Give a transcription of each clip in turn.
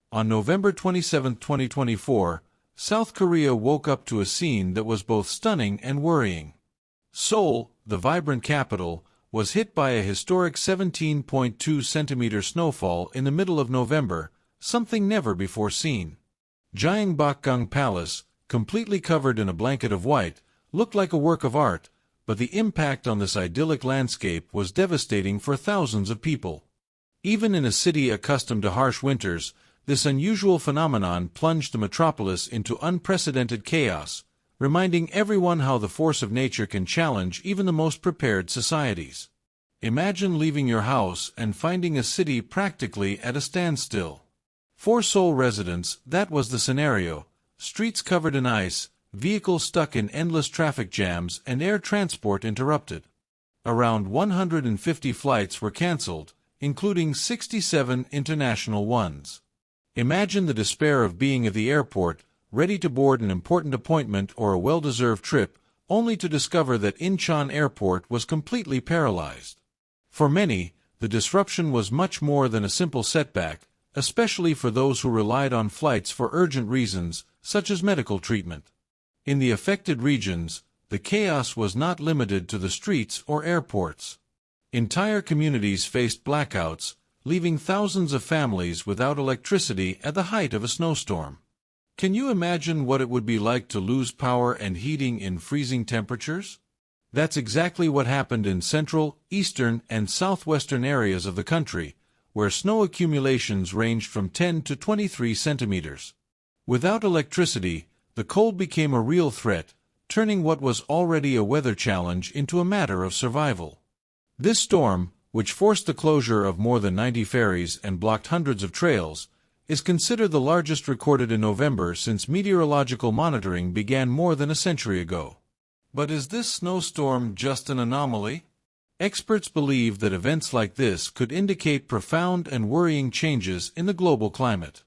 On November 27, 2024, South Korea woke up to a scene that was both stunning and worrying. Seoul, the vibrant capital, was hit by a historic 17.2 centimeter snowfall in the middle of November, something never before seen. Gyeongbokgung Palace, completely covered in a blanket of white, looked like a work of art, but the impact on this idyllic landscape was devastating for thousands of people. Even in a city accustomed to harsh winters, this unusual phenomenon plunged the metropolis into unprecedented chaos, reminding everyone how the force of nature can challenge even the most prepared societies. Imagine leaving your house and finding a city practically at a standstill. For Seoul residents, that was the scenario: streets covered in ice, vehicles stuck in endless traffic jams, and air transport interrupted. Around 150 flights were cancelled, including 67 international ones. Imagine the despair of being at the airport, ready to board an important appointment or a well-deserved trip, only to discover that Incheon Airport was completely paralyzed. For many, the disruption was much more than a simple setback, especially for those who relied on flights for urgent reasons, such as medical treatment. In the affected regions, the chaos was not limited to the streets or airports. Entire communities faced blackouts, leaving thousands of families without electricity at the height of a snowstorm. Can you imagine what it would be like to lose power and heating in freezing temperatures? That's exactly what happened in central, eastern, and southwestern areas of the country, where snow accumulations ranged from 10 to 23 centimeters. Without electricity, the cold became a real threat, turning what was already a weather challenge into a matter of survival. This storm, which forced the closure of more than 90 ferries and blocked hundreds of trails, is considered the largest recorded in November since meteorological monitoring began more than a century ago. But is this snowstorm just an anomaly? Experts believe that events like this could indicate profound and worrying changes in the global climate.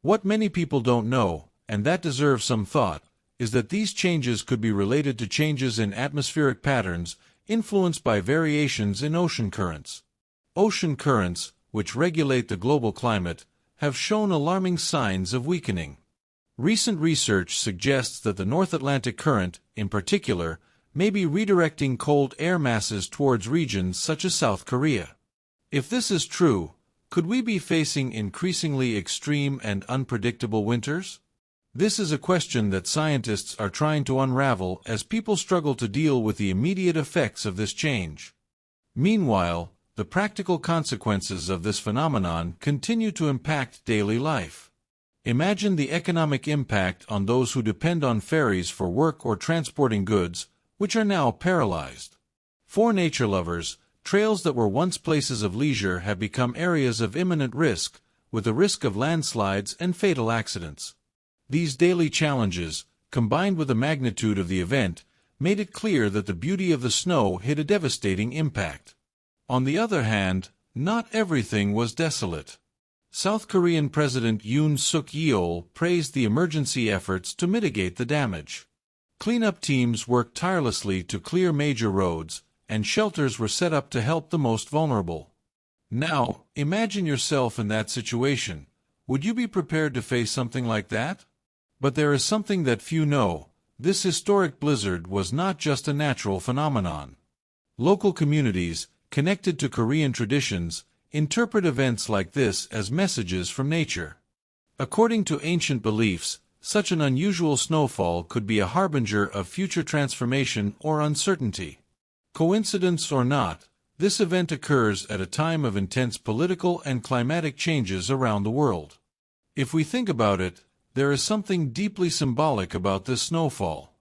What many people don't know, and that deserves some thought, is that these changes could be related to changes in atmospheric patterns influenced by variations in ocean currents. Ocean currents, which regulate the global climate, have shown alarming signs of weakening. Recent research suggests that the North Atlantic Current, in particular, may be redirecting cold air masses towards regions such as South Korea. If this is true, could we be facing increasingly extreme and unpredictable winters? This is a question that scientists are trying to unravel as people struggle to deal with the immediate effects of this change. Meanwhile, the practical consequences of this phenomenon continue to impact daily life. Imagine the economic impact on those who depend on ferries for work or transporting goods, which are now paralyzed. For nature lovers, trails that were once places of leisure have become areas of imminent risk, with the risk of landslides and fatal accidents. These daily challenges, combined with the magnitude of the event, made it clear that the beauty of the snow had a devastating impact. On the other hand, not everything was desolate. South Korean President Yoon Suk-yeol praised the emergency efforts to mitigate the damage. Cleanup teams worked tirelessly to clear major roads, and shelters were set up to help the most vulnerable. Now, imagine yourself in that situation. Would you be prepared to face something like that? But there is something that few know: this historic blizzard was not just a natural phenomenon. Local communities, connected to Korean traditions, interpret events like this as messages from nature. According to ancient beliefs, such an unusual snowfall could be a harbinger of future transformation or uncertainty. Coincidence or not, this event occurs at a time of intense political and climatic changes around the world. If we think about it, there is something deeply symbolic about this snowfall.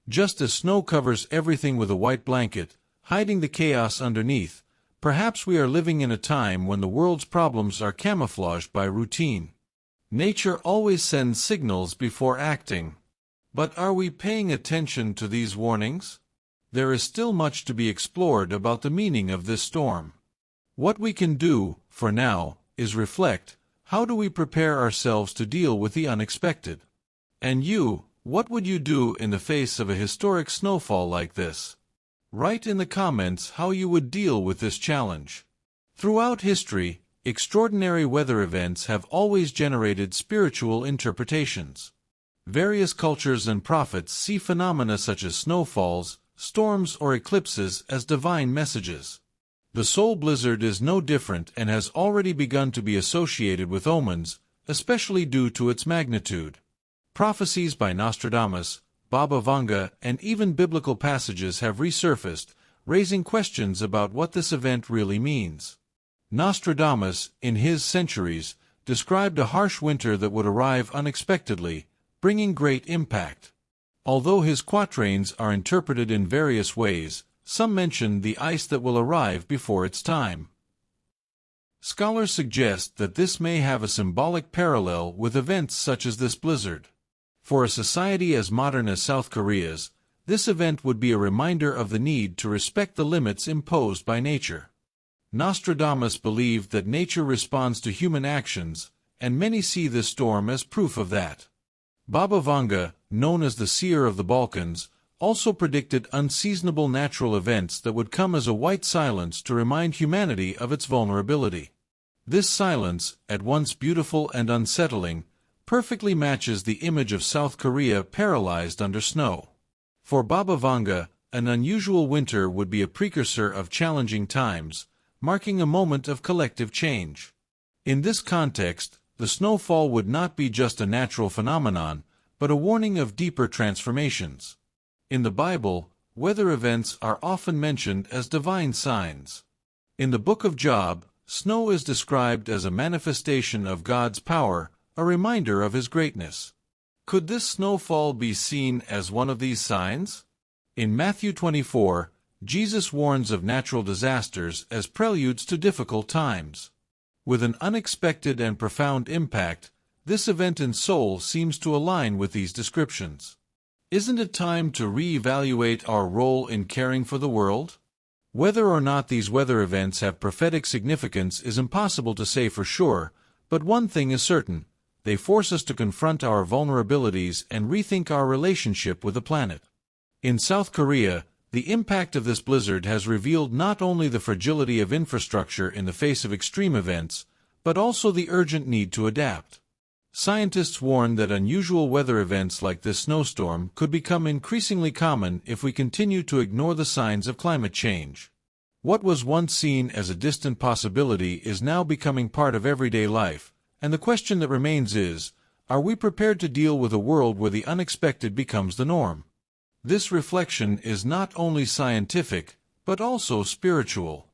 Just as snow covers everything with a white blanket, hiding the chaos underneath, perhaps we are living in a time when the world's problems are camouflaged by routine. Nature always sends signals before acting. But are we paying attention to these warnings? There is still much to be explored about the meaning of this storm. What we can do, for now, is reflect. How do we prepare ourselves to deal with the unexpected? And you, what would you do in the face of a historic snowfall like this? Write in the comments how you would deal with this challenge. Throughout history, Extraordinary weather events have always generated spiritual interpretations. Various cultures and prophets see phenomena such as snowfalls, storms, or eclipses as divine messages. The solar blizzard is no different and has already begun to be associated with omens, especially due to its magnitude. Prophecies by Nostradamus, Baba Vanga, and even biblical passages have resurfaced, raising questions about what this event really means. Nostradamus, in his Centuries, described a harsh winter that would arrive unexpectedly, bringing great impact. Although his quatrains are interpreted in various ways, some mention the ice that will arrive before its time. Scholars suggest that this may have a symbolic parallel with events such as this blizzard. For a society as modern as South Korea's, this event would be a reminder of the need to respect the limits imposed by nature. Nostradamus believed that nature responds to human actions, and many see this storm as proof of that. Baba Vanga, known as the seer of the Balkans, also predicted unseasonable natural events that would come as a white silence to remind humanity of its vulnerability. This silence, at once beautiful and unsettling, perfectly matches the image of South Korea paralyzed under snow. For Baba Vanga, an unusual winter would be a precursor of challenging times, marking a moment of collective change. In this context, the snowfall would not be just a natural phenomenon, but a warning of deeper transformations. In the Bible, weather events are often mentioned as divine signs. In the book of Job, snow is described as a manifestation of God's power, a reminder of His greatness. Could this snowfall be seen as one of these signs? In Matthew 24, Jesus warns of natural disasters as preludes to difficult times. With an unexpected and profound impact, this event in Seoul seems to align with these descriptions. Isn't it time to re-evaluate our role in caring for the world? Whether or not these weather events have prophetic significance is impossible to say for sure, but one thing is certain: they force us to confront our vulnerabilities and rethink our relationship with the planet. In South Korea, the impact of this blizzard has revealed not only the fragility of infrastructure in the face of extreme events, but also the urgent need to adapt. Scientists warn that unusual weather events like this snowstorm could become increasingly common if we continue to ignore the signs of climate change. What was once seen as a distant possibility is now becoming part of everyday life, and the question that remains is, are we prepared to deal with a world where the unexpected becomes the norm? This reflection is not only scientific, but also spiritual.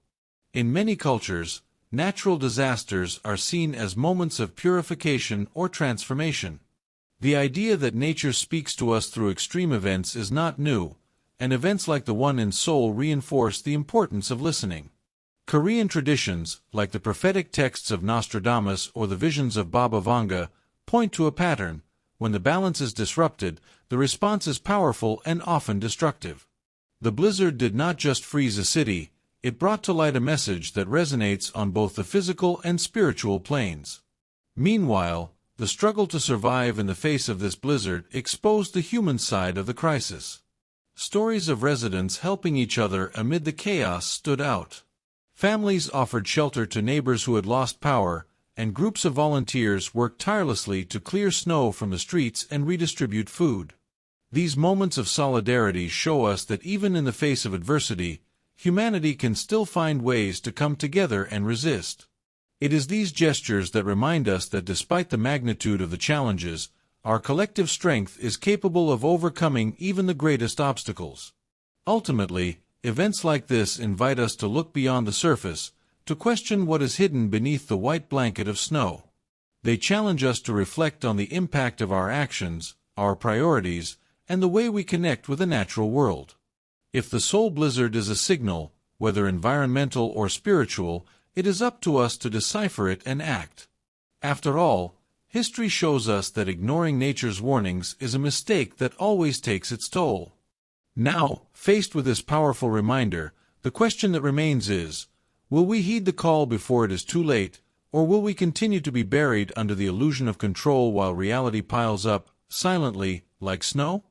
In many cultures, natural disasters are seen as moments of purification or transformation. The idea that nature speaks to us through extreme events is not new, and events like the one in Seoul reinforce the importance of listening. Korean traditions, like the prophetic texts of Nostradamus or the visions of Baba Vanga, point to a pattern. When the balance is disrupted, the response is powerful and often destructive. The blizzard did not just freeze a city, it brought to light a message that resonates on both the physical and spiritual planes. Meanwhile, the struggle to survive in the face of this blizzard exposed the human side of the crisis. Stories of residents helping each other amid the chaos stood out. Families offered shelter to neighbors who had lost power, and groups of volunteers worked tirelessly to clear snow from the streets and redistribute food. These moments of solidarity show us that even in the face of adversity, humanity can still find ways to come together and resist. It is these gestures that remind us that despite the magnitude of the challenges, our collective strength is capable of overcoming even the greatest obstacles. Ultimately, events like this invite us to look beyond the surface, to question what is hidden beneath the white blanket of snow. They challenge us to reflect on the impact of our actions, our priorities, and the way we connect with the natural world. If the Seoul blizzard is a signal, whether environmental or spiritual, it is up to us to decipher it and act. After all, history shows us that ignoring nature's warnings is a mistake that always takes its toll. Now, faced with this powerful reminder, the question that remains is, will we heed the call before it is too late, or will we continue to be buried under the illusion of control while reality piles up, silently, like snow?